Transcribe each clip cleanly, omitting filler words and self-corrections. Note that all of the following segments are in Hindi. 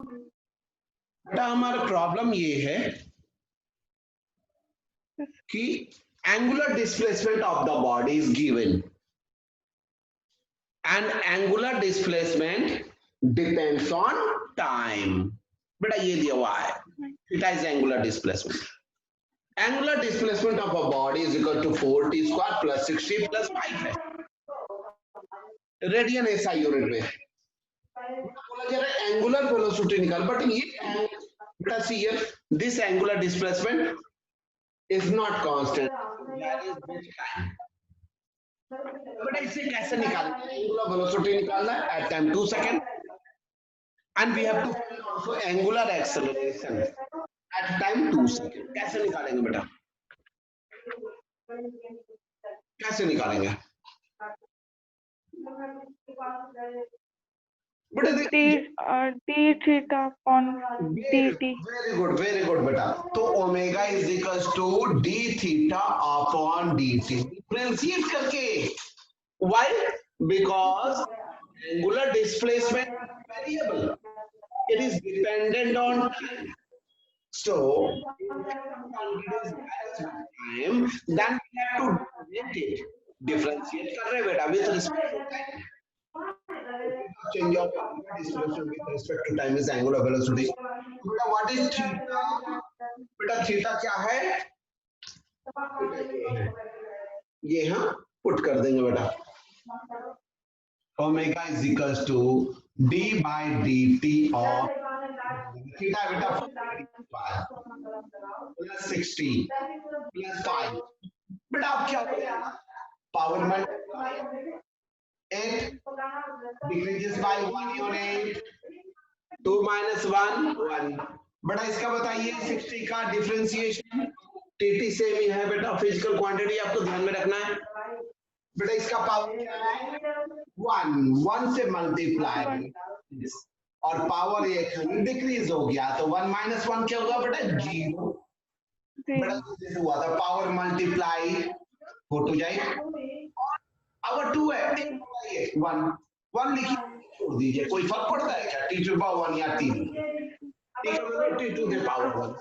बेटा हमारा प्रॉब्लम ये है कि angular displacement of the body is given and angular displacement depends on time. बेटा ये दिया हुआ है, theta is angular displacement. Angular displacement of a body is equal to 4t square plus 60 plus 5 है, रेडियन एसआई यूनिट में। बोला जा रहा है एंगुलर वेलोसिटी निकाल, बट ये बेटा see here this angular displacement is not constant, varies with time. बेटा इसे कैसे निकालना है? एंगुलर वेलोसिटी निकालना है at time 2 second and we have to find also angular acceleration at time 2 second. कैसे निकालेंगे बेटा, कैसे निकालेंगे बेटा? D theta upon dt। Very good बेटा। तो omega is equals to D theta upon D T, differentiate करके। Why? Because angular displacement variable, it is dependent on time. So time, then we have to differentiate it. Differentiate कर रहे बेटा with respect to time. Change of displacement with respect to time is angular velocity. बेटा what is theta? बेटा theta क्या है? ये हाँ पुट कर देंगे बेटा। Omega is equals to d by dt of theta बेटा plus 60 plus 5। बेटा आप क्या करेंगे? Power multiply 8 decreases by 1 unit, 2 minus 1 1। बेटा इसका बताइए 60 का डिफरेंशिएशन टीटी सेम ही है बेटा, फिजिकल क्वांटिटी आपको ध्यान में रखना है। बेटा इसका पावर क्या है? 1 से मल्टीप्लाई और पावर 1 डिक्रीज हो गया तो 1 minus 1 क्या होगा बेटा? 0। बेटा जैसे हुआ था पावर मल्टीप्लाई हो तो जाए, पावर 2 है 1 लिखिए छोड़ दीजिए, कोई फर्क पड़ता है क्या? टी टू द पावर 1 या टी टू द पावर 1।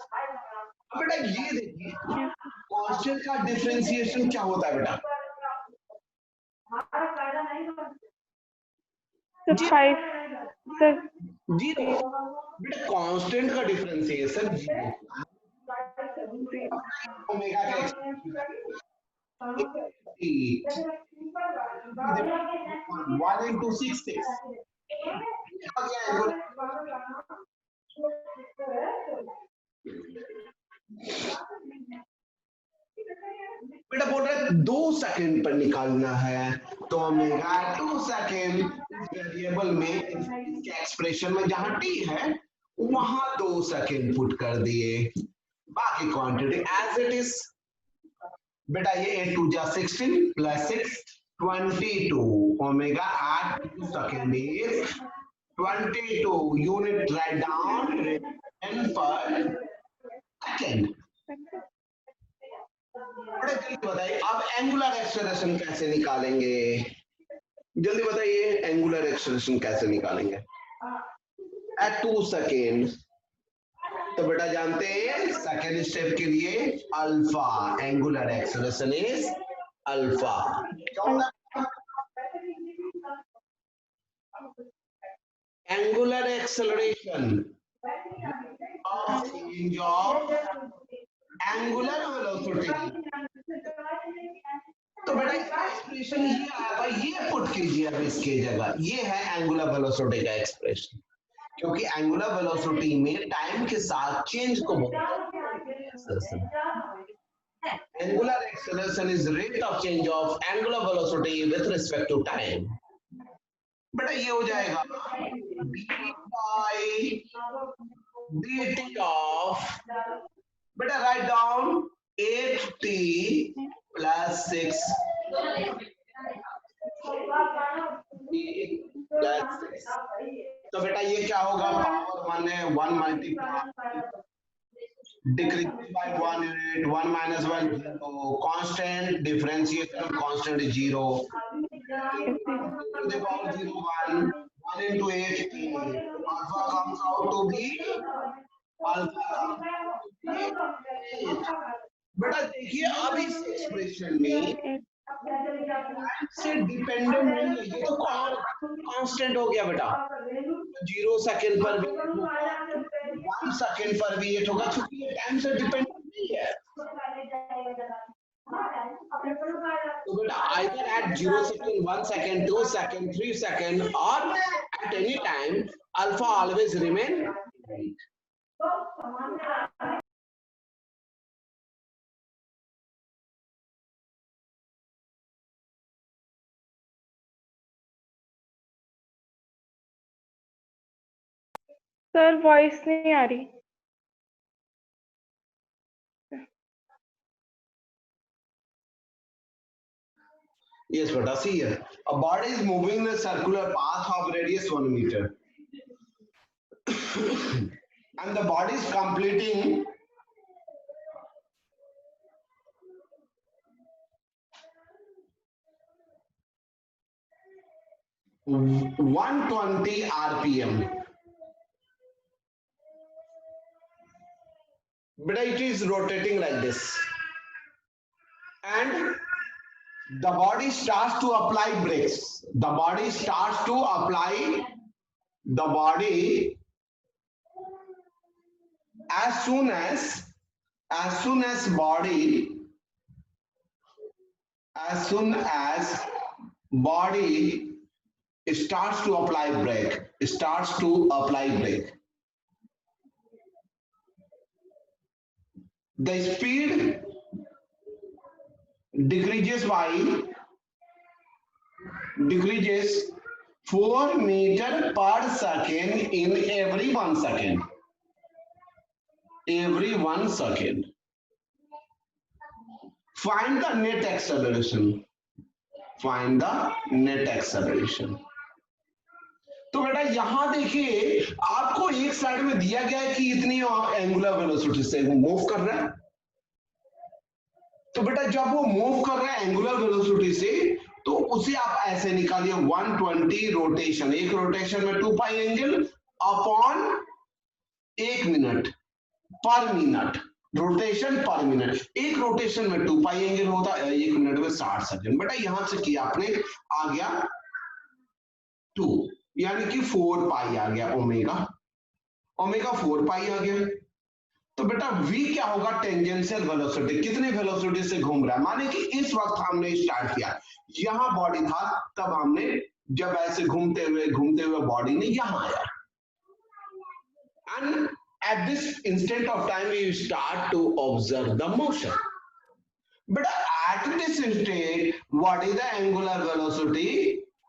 अब बेटा ये देखिए कांस्टेंट का डिफरेंशिएशन क्या होता है बेटा? 0। बेटा कांस्टेंट का डिफरेंशिएशन 0। ओमेगा का 1 into 66 बेटा बोल रहे 2 सेकंड पर निकालना है तो ओमेगा 2 सेकंड वेरिएबल में एक्सप्रेशन में जहां टी है वहां 2 सेकंड पुट कर दिए, बाकी क्वांटिटी एज इट इज। बेटा ये 8 2 जा 16 plus 6 22 omega at 2 second is 22 unit write down एन पर सेकंड। जल्दी बताइए अब एंगुलर एक्सेलरेशन कैसे निकालेंगे? जल्दी बताइए एंगुलर एक्सेलरेशन कैसे निकालेंगे एट 2 सेकेंड? तो बेटा जानते हैं सेकेंड स्टेप के लिए alpha, angular acceleration is alpha. Angular acceleration of change of angular velocity. तो बेटा इसका एक्सप्रेशन ये आएगा, ये पुट कीजिए अब इसके जगह, ये है एंगुलर वेलोसिटी का एक्सप्रेशन, क्योंकि एंगुलर वेलोसिटी में टाइम के साथ चेंज को बोलते हैं। Angular acceleration is rate of change of angular velocity with respect to time. बेटा ये हो जाएगा d by dt of, बेटा राइट डाउन 8t प्लस 6 तो बेटा ये क्या होगा? पावर 1 है 1 multiply decrease by 1 unit 1 minus 1 0 constant differentiation constant 0 to the power 0 1 1 into 8 t. Alpha comes out to be बेटा देखिए अब इस एक्सप्रेशन में से डिपेंडेंट नहीं है, ये तो कांस्टेंट हो गया बेटा। 0 सेकंड पर भी 1 सेकंड पर भी 8 होगा, क्योंकि ये टाइम से डिपेंडेंट नहीं है। तो बेटा either at 0 second, 1 second, 2 second, 3 second or at any time alpha always remain right. Sir voice नहीं आ रही। Yes, beta. See here, a body is moving in a circular path of radius 1 meter, and the body is completing (120 RPM). But it is rotating like this, and the body starts to apply brakes. The body starts to apply the body as soon as body starts to apply brake. The speed decreases 4 meter per second in every 1 second. Find the net acceleration. तो बेटा यहां देखिए आपको एक साइड में दिया गया है कि इतनी एंगुलर वेलोसिटी से मूव कर रहा है। तो बेटा जब वो मूव कर रहा है एंगुलर वेलोसिटी से, तो उसे आप ऐसे निकालिए 120 रोटेशन, एक रोटेशन में 2 पाई एंगल अपॉन 1 मिनट पर मिनट, रोटेशन पर मिनट। एक रोटेशन में 2 पाई एंगल होता है, 1 मिनट में 60 सेकंड। बेटा यहां से किया आपने, आ गया 2, यानी कि 4 पाई आ गया, ओमेगा 4 पाई आ गया। तो बेटा v क्या होगा, टेंजेंशियल वेलोसिटी, कितने वेलोसिटी से घूम रहा है। माने कि इस वक्त हमने स्टार्ट किया, यहां बॉडी था, तब हमने जब ऐसे घूमते हुए बॉडी ने यहां आया, and at this instant of time you start to observe the motion. But at this instant what is the angular velocity,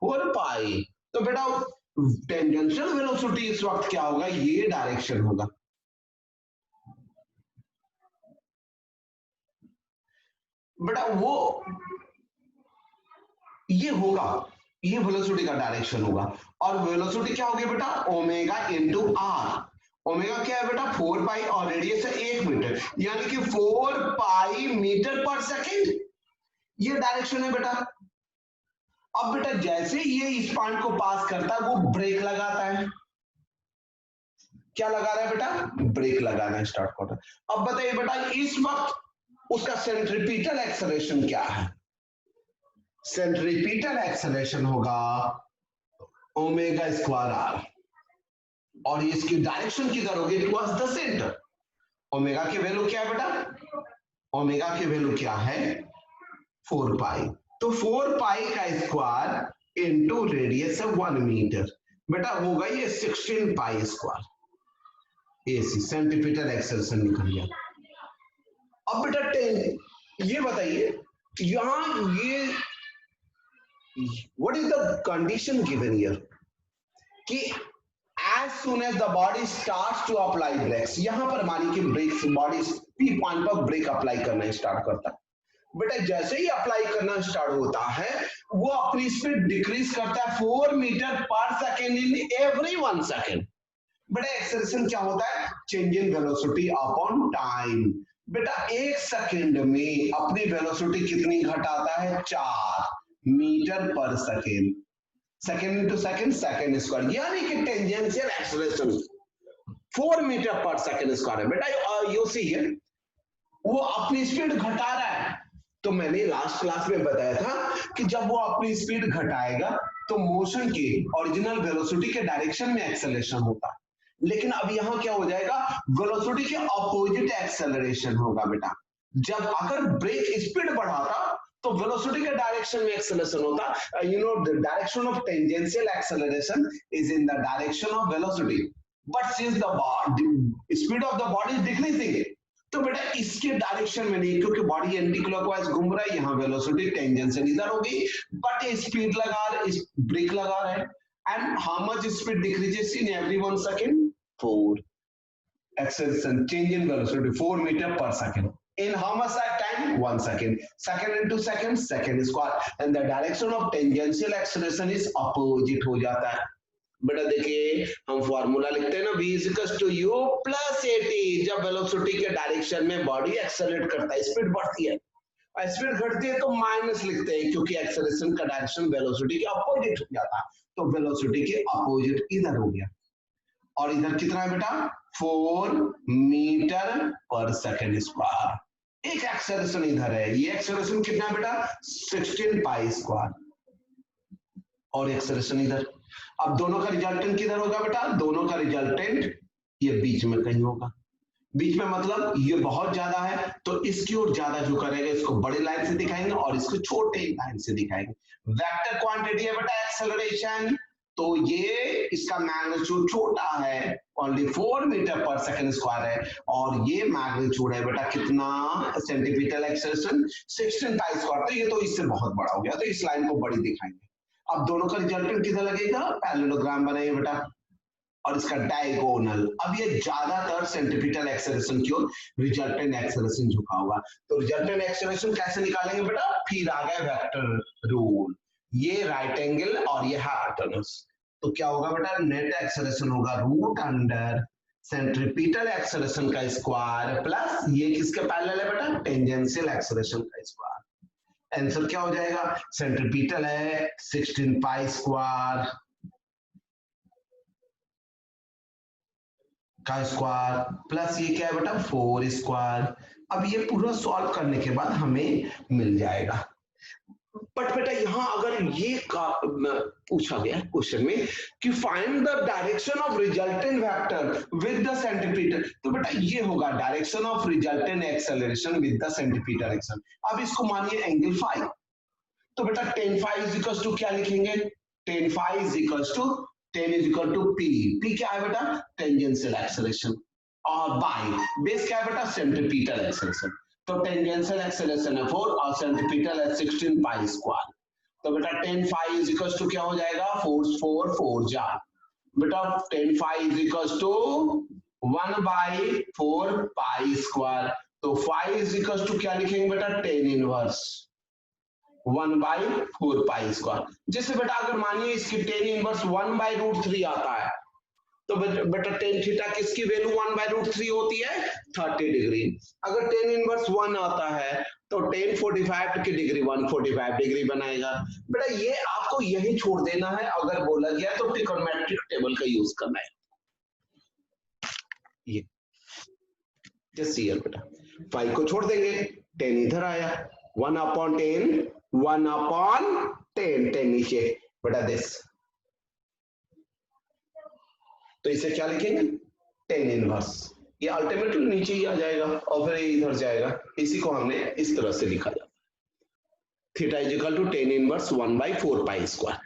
4 pi. तो बेटा टेंजेंशियल वेलोसिटी इस वक्त क्या होगा, ये डायरेक्शन होगा। बेटा वो ये होगा, ये वेलोसिटी का डायरेक्शन होगा, और वेलोसिटी क्या होगी बेटा, ओमेगा इंटू आर। ओमेगा क्या है बेटा, 4 पाई, और रेडियस है 1 मीटर, यानी कि 4 पाई मीटर पर सेकेंड, ये डायरेक्शन है बेटा। अब बेटा जैसे ये इस पॉइंट को पास करता है, वो ब्रेक लगाता है। क्या लगा रहा है बेटा, ब्रेक लगाना स्टार्ट करता है। अब बताइए बेटा इस वक्त उसका सेंट्रीपिटल एक्सेलरेशन क्या है। सेंट्रीपिटल एक्सेलरेशन होगा ओमेगा स्क्वायर आर, और इसकी डायरेक्शन किधर होगी, टुवर्ड्स द सेंटर। ओमेगा की वैल्यू क्या है बेटा, ओमेगा की वैल्यू क्या है, 4 पाई। तो 4 पाई का स्क्वायर इंटू रेडियस है 1 मीटर, बेटा होगा ये 16 pi square. AC centripetal acceleration निकल गया। अब बेटा 10 ये बताइए, यहां ये what is the condition given here कि as soon as the body starts to apply brakes, यहां पर मानिए कि ब्रेक्स बॉडी पी पॉइंट पर ब्रेक अप्लाई करना स्टार्ट करता है। बेटा जैसे ही अप्लाई करना स्टार्ट होता है, वो अपनी स्पीड डिक्रीज करता है 4 मीटर पर सेकेंड इन एवरी 1 सेकेंड। बेटा एक्सेलरेशन क्या होता है, change in velocity upon time. बेटा 1 सेकेंड में अपनी वेलोसिटी कितनी घटाता है, 4 मीटर पर second. Second into second second square, यानी कि टेंजेंशियल एक्सेलरेशन 4 मीटर पर सेकेंड स्क्वायर है। बेटा यू सी हियर, वो अपनी स्पीड घटा रहा है। तो मैंने लास्ट क्लास में बताया था कि जब वो अपनी स्पीड घटाएगा तो मोशन के ओरिजिनल वेलोसिटी के डायरेक्शन में एक्सेलरेशन होता है, लेकिन अब यहां क्या हो जाएगा, वेलोसिटी के अपोजिट एक्सेलरेशन होगा बेटा। जब अगर ब्रेक स्पीड बढ़ाता तो वेलोसिटी के डायरेक्शन में एक्सेलरेशन होता। You know the direction of tangential acceleration is in the direction of velocity, but since the speed of the body is decreasing, तो बेटा इसके डायरेक्शन में नहीं, क्योंकि बॉडी एंटी क्लॉकवाइज घूम रहा है, यहाँ वेलोसिटी टेंजेंशियल इधर होगी, बट स्पीड लगा रहे, ब्रेक लगा रहे हैं। And how much speed decreases in every 1 second, 4 acceleration change in velocity 4 meter per second in how much time, 1 second, second into second second square, and the direction of tangential acceleration is opposite हो जाता है। बेटा देखिए हम फॉर्मूला लिखते हैं ना, v equals to u plus at, जब वेलोसिटी के डायरेक्शन में बॉडी एक्सेलरेट करता है, स्पीड बढ़ती है, और स्पीड घटती है तो माइनस लिखते हैं, क्योंकि एक्सेलरेशन का डायरेक्शन वेलोसिटी के अपोजिट हो जाता है, तो वेलोसिटी के अपोजिट इधर हो गया। और इधर कितना है बेटा, 4 मीटर पर सेकेंड स्क्वायर। एक एक्सेलरेशन इधर है, ये एक्सेलरेशन कितना है बेटा, 16 पाई स्क्वायर, और एक्सेलरेशन इधर। अब दोनों का रिजल्टेंट किधर होगा बेटा, दोनों का रिजल्टेंट ये बीच में कहीं होगा। बीच में मतलब ये बहुत ज्यादा है तो इसकी ओर ज्यादा जो करेगा, इसको बड़ी लाइन से दिखाएंगे और इसको छोटे लाइन से दिखाएंगे। वेक्टर क्वांटिटी है बेटा एक्सेलरेशन, तो ये इसका मैग्नीट्यूड छोटा है, ओनली 4 मीटर पर सेकंड स्क्वायर है, और ये मैग्नीट्यूड है बेटा कितना, सेंटीमीटर एक्सेलरेशन 16 पाई स्क्वायर, तो ये तो इससे बहुत बड़ा हो गया, तो इस लाइन को बड़ी दिखाएंगे। अब दोनों का रिजल्टेंट किधर लगेगा, पैरेललोग्राम बनाइए बेटा, और इसका डायगोनल। अब ये ज्यादातर सेंटीमीटर एक्सेलरेशन की ओर रिजल्टेंट एक्सेलरेशन झुका होगा, तो रिजल्टेंट एक्सेलरेशन कैसे निकालेंगे बेटा, फिर आ गया वेक्टर रूल, ये राइट एंगल और ये हाइपोटेन्यूज, तो क्या होगा बेटा, नेट एक्सेलरेशन होगा रूट अंडर सेंट्रीपिटल एक्सेलरेशन का स्क्वायर प्लस ये किसके पैरेलल है बेटा, टेंजेंशियल एक्सेलरेशन का स्क्वायर। आंसर क्या हो जाएगा, सेंट्रीपिटल है 16 पाई स्क्वायर का स्क्वायर प्लस ये क्या है बेटा 4 स्क्वायर। अब ये पूरा सॉल्व करने के बाद हमें मिल जाएगा। बट बेटा यहां अगर ये पूछा गया क्वेश्चन में कि find the direction of resultant vector with the centimetre, तो बेटा ये होगा direction of resultant acceleration with the centimetre action. अब इसको मानिए एंगल फाई, तो बेटा tan phi is equal to क्या लिखेंगे, tan phi is equal to tan is equal to p, p क्या है बेटा, टेंजेंशियल एक्सेलरेशन, और बाय बेस क्या है बेटा, सेंटीमीटर एक्सेलरेशन, तो टेंजेंशियल एक्सेलरेशन है 4 और सेंटीमीटर है 16 पाई स्क्वायर, तो बेटा tan phi is equal to क्या हो जाएगा, 4 4 जा बेटा, tan phi is equal to 1/4 pi square, तो फाई इज इक्वल टू क्या लिखेंगे बेटा, tan इनवर्स 1/4 पाई स्क्वायर। जैसे बेटा अगर मानिए इसकी tan इनवर्स 1/√3 आता है, तो बेटा tan थीटा किसकी वैल्यू 1/√3 होती है 30 डिग्री। अगर tan इनवर्स 1 आता है तो tan 45 की डिग्री 145 डिग्री बनाएगा। बेटा ये आपको यही छोड़ देना है, अगर बोला गया तो ट्रिग्नोमेट्रिक टेबल का यूज करना है। ये जस्ट हियर बेटा 5 को छोड़ देंगे, tan इधर आया 1/10 1/10 tan नीचे बेटा दिस, तो इसे क्या लिखेंगे tan इनवर्स, ये अल्टीमेटली नीचे ही आ जाएगा और फिर इधर जाएगा, इसी को हमने इस तरह से लिखा जाता है, theta is equal to tan inverse 1/4 pi square.